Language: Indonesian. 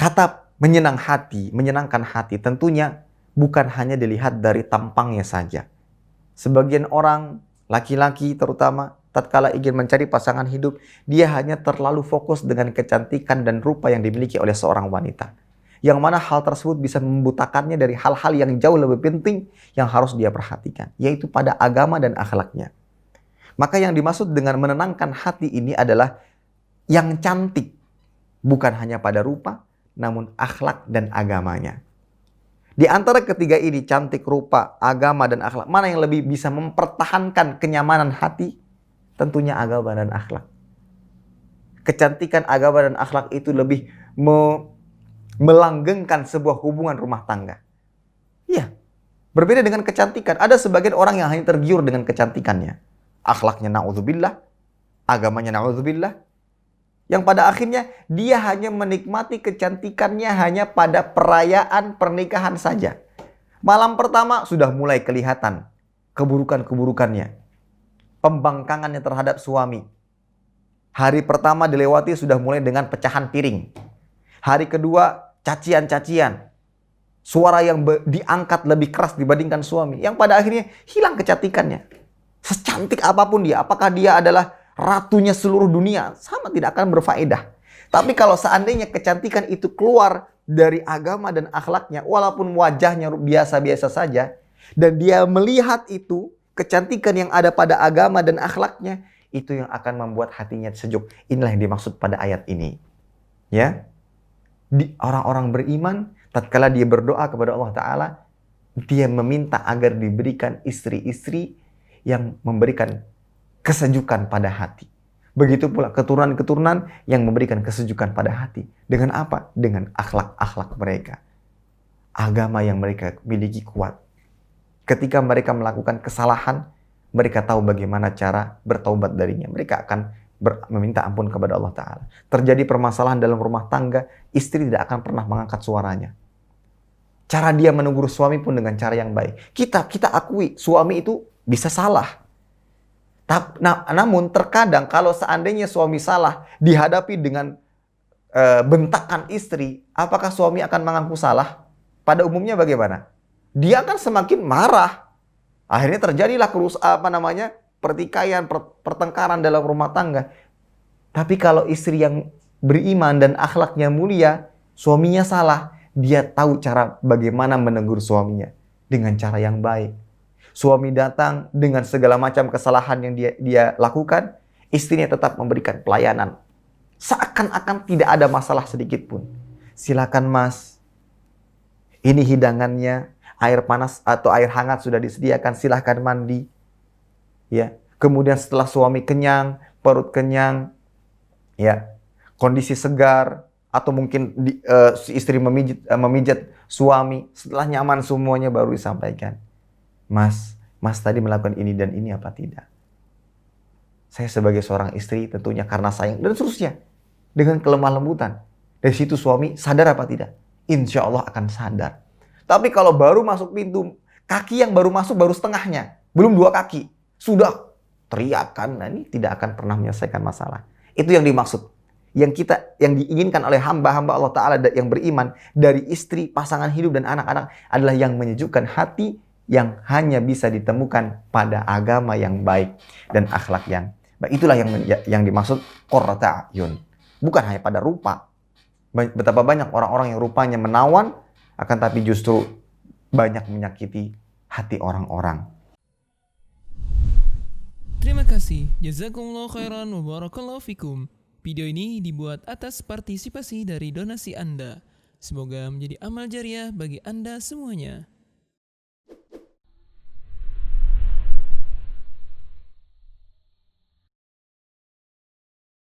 Kata menyenangkan hati tentunya bukan hanya dilihat dari tampangnya saja. Sebagian orang, laki-laki terutama, tatkala ingin mencari pasangan hidup, dia hanya terlalu fokus dengan kecantikan dan rupa yang dimiliki oleh seorang wanita. Yang mana hal tersebut bisa membutakannya dari hal-hal yang jauh lebih penting yang harus dia perhatikan, yaitu pada agama dan akhlaknya. Maka yang dimaksud dengan menenangkan hati ini adalah yang cantik, bukan hanya pada rupa, namun akhlak dan agamanya. Di antara ketiga ini, cantik, rupa, agama, dan akhlak, mana yang lebih bisa mempertahankan kenyamanan hati? Tentunya agama dan akhlak. Kecantikan agama dan akhlak itu lebih melanggengkan sebuah hubungan rumah tangga. Iya, berbeda dengan kecantikan. Ada sebagian orang yang hanya tergiur dengan kecantikannya. Akhlaknya na'udzubillah, agamanya na'udzubillah. Yang pada akhirnya dia hanya menikmati kecantikannya hanya pada perayaan pernikahan saja. Malam pertama sudah mulai kelihatan keburukan-keburukannya. Pembangkangannya terhadap suami. Hari pertama dilewati sudah mulai dengan pecahan piring. Hari kedua cacian-cacian. Suara yang diangkat lebih keras dibandingkan suami. Yang pada akhirnya hilang kecantikannya. Secantik apapun dia, apakah dia adalah ratunya seluruh dunia, sama tidak akan berfaedah. Tapi kalau seandainya kecantikan itu keluar dari agama dan akhlaknya, walaupun wajahnya biasa-biasa saja, dan dia melihat itu, kecantikan yang ada pada agama dan akhlaknya, itu yang akan membuat hatinya sejuk. Inilah yang dimaksud pada ayat ini. Ya, di orang-orang beriman, tatkala dia berdoa kepada Allah Ta'ala, dia meminta agar diberikan istri-istri yang memberikan kesejukan pada hati. Begitu pula keturunan-keturunan yang memberikan kesejukan pada hati. Dengan apa? Dengan akhlak-akhlak mereka. Agama yang mereka miliki kuat. Ketika mereka melakukan kesalahan, mereka tahu bagaimana cara bertaubat darinya. Mereka akan meminta ampun kepada Allah Ta'ala. Terjadi permasalahan dalam rumah tangga, istri tidak akan pernah mengangkat suaranya. Cara dia menegur suami pun dengan cara yang baik. Kita akui, suami itu bisa salah. Namun terkadang kalau seandainya suami salah dihadapi dengan bentakan istri, apakah suami akan mengaku salah? Pada umumnya bagaimana? Dia akan semakin marah. Akhirnya terjadilah pertikaian, pertengkaran dalam rumah tangga. Tapi kalau istri yang beriman dan akhlaknya mulia, suaminya salah, dia tahu cara bagaimana menegur suaminya dengan cara yang baik. Suami datang dengan segala macam kesalahan yang dia lakukan, istrinya tetap memberikan pelayanan. Seakan-akan tidak ada masalah sedikit pun. Silakan mas, ini hidangannya, air panas atau air hangat sudah disediakan, silahkan mandi. Ya, kemudian setelah suami kenyang, perut kenyang, ya, kondisi segar, atau mungkin si istri memijat suami, setelah nyaman semuanya baru disampaikan. Mas tadi melakukan ini dan ini apa tidak? Saya sebagai seorang istri tentunya karena sayang dan seterusnya. Dengan kelemah lembutan. Dari situ suami sadar apa tidak? Insya Allah akan sadar. Tapi kalau baru masuk pintu, kaki yang baru masuk baru setengahnya. Belum 2 kaki. Sudah teriakan. Nah, ini tidak akan pernah menyelesaikan masalah. Itu yang dimaksud. Yang diinginkan oleh hamba-hamba Allah Ta'ala yang beriman dari istri, pasangan hidup dan anak-anak adalah yang menyejukkan hati, yang hanya bisa ditemukan pada agama yang baik dan akhlak yang baik. Itulah yang dimaksud qurrata a'yun. Bukan hanya pada rupa. Betapa banyak orang-orang yang rupanya menawan, akan tapi justru banyak menyakiti hati orang-orang. Terima kasih. Jazakumullah khairan wa barakallahu fikum. Video ini dibuat atas partisipasi dari donasi Anda. Semoga menjadi amal jariah bagi Anda semuanya.